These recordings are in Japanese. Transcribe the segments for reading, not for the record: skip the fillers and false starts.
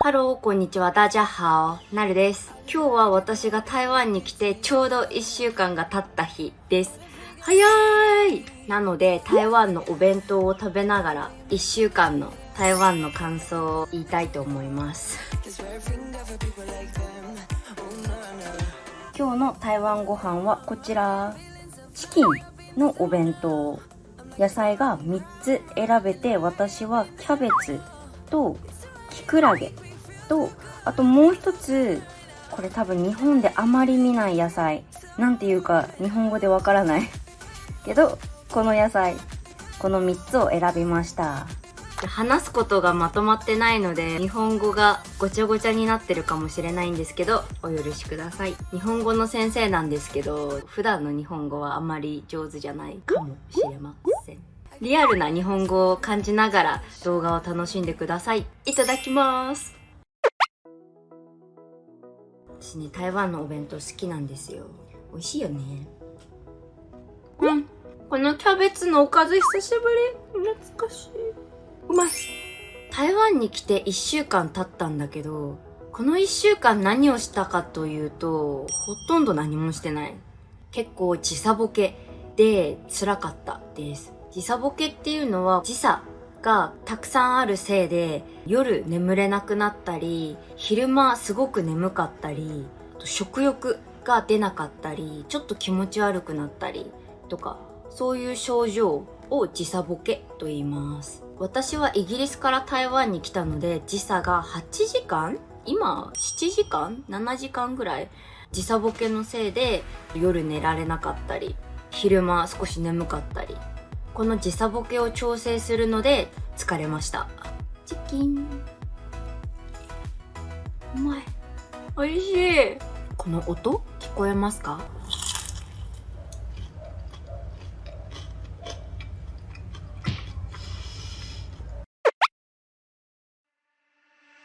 ハロー、こんにちは、大家好、なるです。今日は私が台湾に来てちょうど1週間が経った日です。早い！なので、台湾のお弁当を食べながら1週間の台湾の感想を言いたいと思います。今日の台湾ご飯はこちら。チキンのお弁当。野菜が3つ選べて、私はキャベツとキクラゲと、あともう一つ、これ多分日本であまり見ない野菜。なんていうか日本語でわからない。けど、この野菜、この3つを選びました。話すことがまとまってないので、日本語がごちゃごちゃになってるかもしれないんですけど、お許しください。日本語の先生なんですけど、普段の日本語はあまり上手じゃないかもしれません。リアルな日本語を感じながら動画を楽しんでください。いただきます。私ね、台湾のお弁当好きなんですよ。美味しいよね。このキャベツのおかず久しぶり。懐かしい。うまい。台湾に来て1週間経ったんだけど、この1週間何をしたかというと、ほとんど何もしてない。結構時差ボケで辛かったです。時差ボケっていうのは時差がたくさんあるせいで夜眠れなくなったり、昼間すごく眠かったり、食欲が出なかったり、ちょっと気持ち悪くなったりとか、そういう症状を時差ボケと言います。私はイギリスから台湾に来たので、時差が8時間今7時間 ?7 時間ぐらい時差ボケのせいで夜寝られなかったり、昼間少し眠かったり、この時差ボケを調整するので疲れました。チキンうまい。美味しい。この音聞こえますか？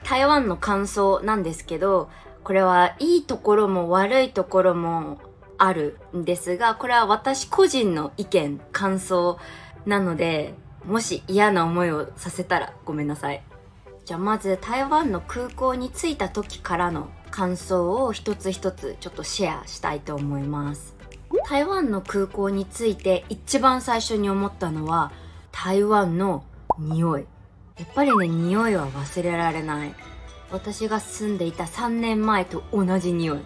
台湾の感想なんですけど、これはいいところも悪いところもあるんですが、これは私個人の意見、感想なので、もし嫌な思いをさせたらごめんなさい。じゃあまず台湾の空港に着いた時からの感想を一つ一つちょっとシェアしたいと思います。台湾の空港に着いて一番最初に思ったのは台湾の匂い。やっぱりね、匂いは忘れられない。私が住んでいた3年前と同じ匂い。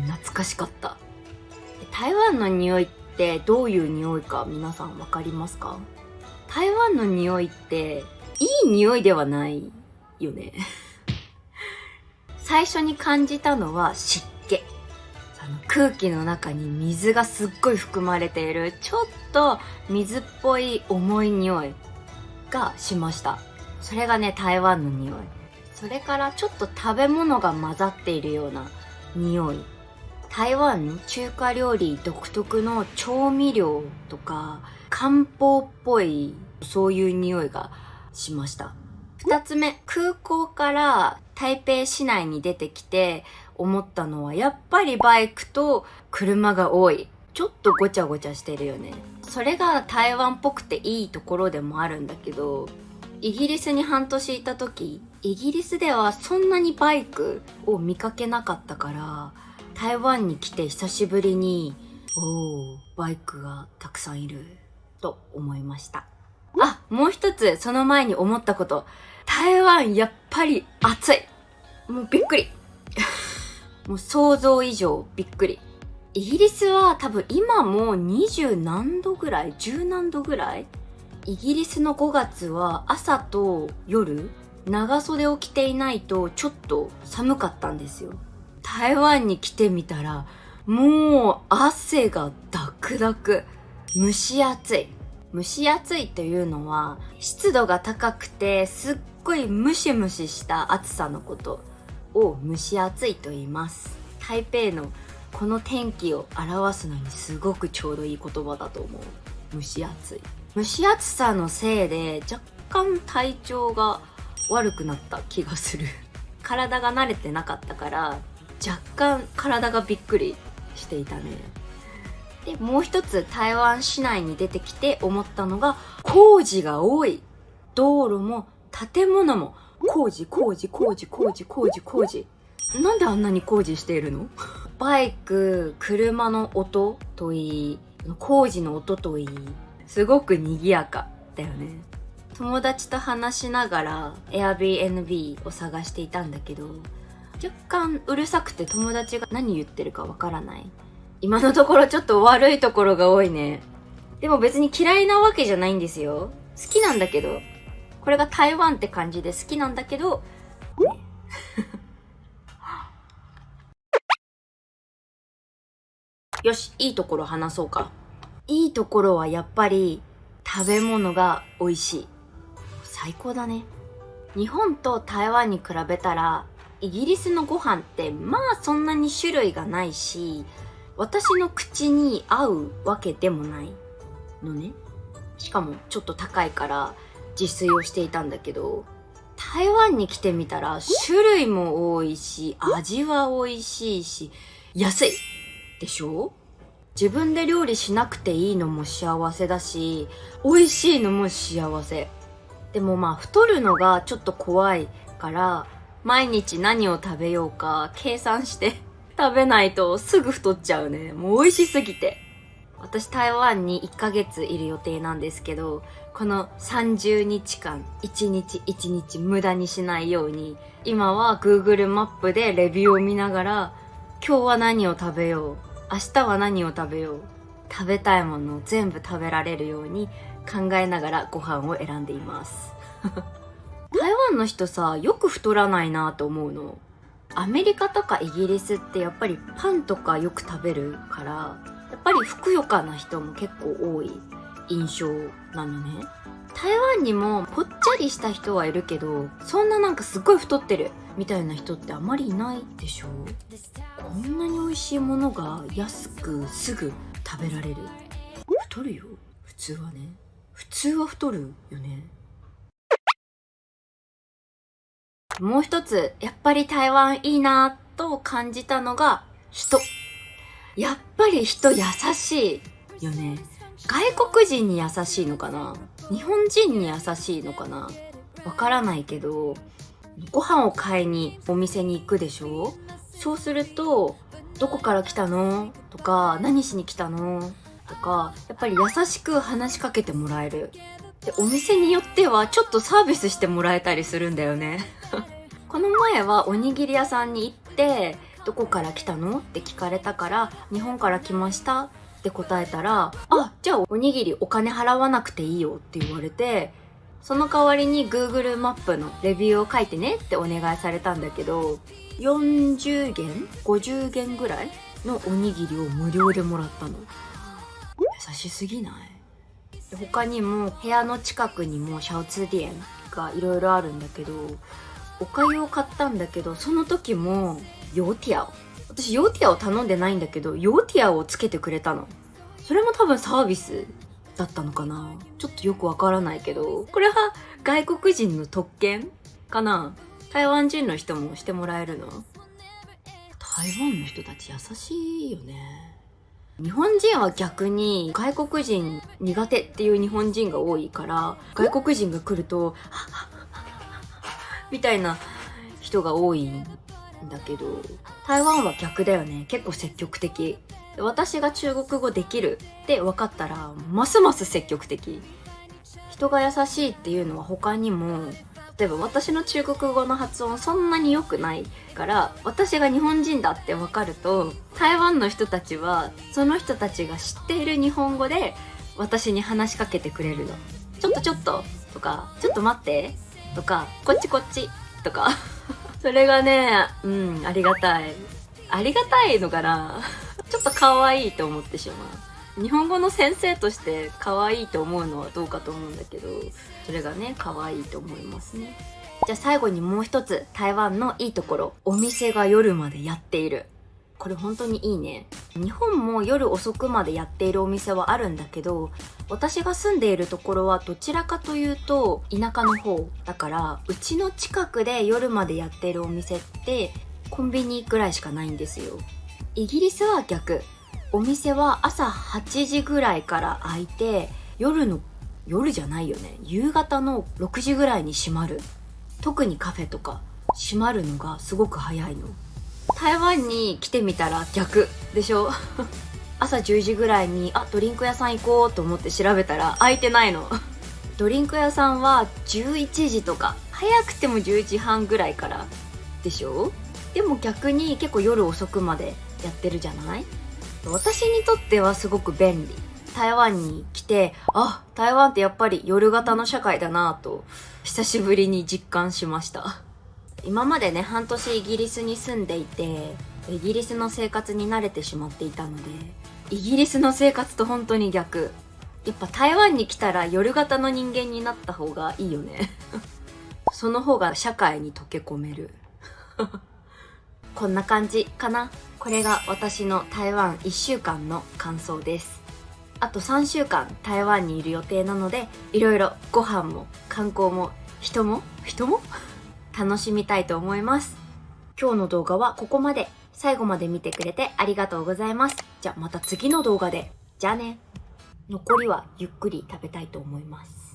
懐かしかった。台湾の匂いってどういう匂いか皆さんわかりますか？台湾の匂いっていい匂いではないよね。最初に感じたのは湿気。空気の中に水がすっごい含まれている、ちょっと水っぽい重い匂いがしました。それがね、台湾の匂い。それからちょっと食べ物が混ざっているような匂い。台湾中華料理独特の調味料とか漢方っぽいそういう匂いがしました。二つ目、空港から台北市内に出てきて思ったのはやっぱりバイクと車が多い。ちょっとごちゃごちゃしてるよね。それが台湾っぽくていいところでもあるんだけど、イギリスに半年いた時、イギリスではそんなにバイクを見かけなかったから、台湾に来て久しぶりに、バイクがたくさんいると思いました。あ、もう一つその前に思ったこと。台湾やっぱり暑い。もうびっくり。もう想像以上びっくり。イギリスは多分今も20何度ぐらい ?10 何度ぐらい？イギリスの5月は朝と夜、長袖を着ていないとちょっと寒かったんですよ。台湾に来てみたら、もう汗がダクダク。蒸し暑い。蒸し暑いというのは、湿度が高くてすっごいムシムシした暑さのことを蒸し暑いと言います。台北のこの天気を表すのにすごくちょうどいい言葉だと思う。蒸し暑い。蒸し暑さのせいで若干体調が悪くなった気がする。体が慣れてなかったから若干体がびっくりしていたね。で、もう一つ台湾市内に出てきて思ったのが工事が多い。道路も建物も工事工事工事工事工事工事。なんであんなに工事しているの？バイク、車の音といい、工事の音といい、すごく賑やかだよね。友達と話しながら Airbnb を探していたんだけど、若干うるさくて友達が何言ってるかわからない。今のところちょっと悪いところが多いね。でも別に嫌いなわけじゃないんですよ。好きなんだけど。これが台湾って感じで好きなんだけど、ねよし、いいところ話そうか。いいところはやっぱり食べ物が美味しい。最高だね。日本と台湾に比べたら、イギリスのご飯ってまあそんなに種類がないし、私の口に合うわけでもないのね。しかもちょっと高いから自炊をしていたんだけど、台湾に来てみたら種類も多いし、味は美味しいし、安いでしょ？自分で料理しなくていいのも幸せだし、美味しいのも幸せ。でもまあ太るのがちょっと怖いから、毎日何を食べようか計算して食べないとすぐ太っちゃうね。もう美味しすぎて。私台湾に1ヶ月いる予定なんですけど、この30日間1日1日無駄にしないように、今は Google マップでレビューを見ながら、今日は何を食べよう、明日は何を食べよう、食べたいものを全部食べられるように考えながらご飯を選んでいます台湾の人さ、よく太らないなと思うの。アメリカとかイギリスってやっぱりパンとかよく食べるから、やっぱりふくよかな人も結構多い印象なのね。台湾にもぽっちゃりした人はいるけど、そんななんかすっごい太ってるみたいな人ってあまりいないでしょ。こんなに美味しいものが安くすぐ食べられる。太るよ、普通はね。普通は太るよね。もう一つ、やっぱり台湾いいなと感じたのが人。やっぱり人優しいよね。外国人に優しいのかな？日本人に優しいのかな？わからないけど、ご飯を買いにお店に行くでしょ？そうすると、どこから来たの？とか、何しに来たの？とか、やっぱり優しく話しかけてもらえる。で、お店によってはちょっとサービスしてもらえたりするんだよね。この前はおにぎり屋さんに行って、どこから来たの？って聞かれたから、日本から来ましたって答えたら、あ、じゃあおにぎりお金払わなくていいよって言われて、その代わりに Google マップのレビューを書いてねってお願いされたんだけど、40元 ?50 元ぐらいのおにぎりを無料でもらったの。優しすぎない？他にも部屋の近くにもシャオツーディエンがいろいろあるんだけど、お粥を買ったんだけど、その時もヨーティアを、私ヨーティアを頼んでないんだけど、ヨーティアをつけてくれたの。それも多分サービスだったのかな、ちょっとよくわからないけど、これは外国人の特権かな？台湾人の人もしてもらえるの？台湾の人たち優しいよね。日本人は逆に外国人苦手っていう日本人が多いから、外国人が来るとみたいな人が多いんだけど、台湾は逆だよね。結構積極的。私が中国語できるって分かったらますます積極的。人が優しいっていうのは他にも、例えば私の中国語の発音そんなに良くないから、私が日本人だって分かると、台湾の人たちはその人たちが知っている日本語で私に話しかけてくれるの。ちょっとちょっととか、ちょっと待ってとか、こっちこっちとかそれがね、ありがたい。ありがたいのかなちょっと可愛いと思ってしまう。日本語の先生として可愛いと思うのはどうかと思うんだけど、それがね、可愛いと思いますね。じゃあ最後にもう一つ、台湾のいいところ。お店が夜までやっている。これ本当にいいね。日本も夜遅くまでやっているお店はあるんだけど、私が住んでいるところはどちらかというと田舎の方だから、うちの近くで夜までやっているお店ってコンビニくらいしかないんですよ。イギリスは逆。お店は朝8時ぐらいから開いて、夜じゃないよね。夕方の6時ぐらいに閉まる特にカフェとか閉まるのがすごく早いの。台湾に来てみたら逆でしょ朝10時ぐらいにドリンク屋さん行こうと思って調べたら空いてないのドリンク屋さんは11時とか早くても10時半ぐらいからでしょ。でも逆に結構夜遅くまでやってるじゃない。私にとってはすごく便利。台湾に来て台湾ってやっぱり夜型の社会だなぁと久しぶりに実感しました。今までね半年イギリスに住んでいて、イギリスの生活に慣れてしまっていたので、イギリスの生活と本当に逆。やっぱ台湾に来たら夜型の人間になった方がいいよねその方が社会に溶け込めるこんな感じかな。これが私の台湾1週間の感想です。あと3週間台湾にいる予定なので、いろいろご飯も観光も人も楽しみたいと思います。今日の動画はここまで。最後まで見てくれてありがとうございます。じゃあまた次の動画で。じゃあね。残りはゆっくり食べたいと思います。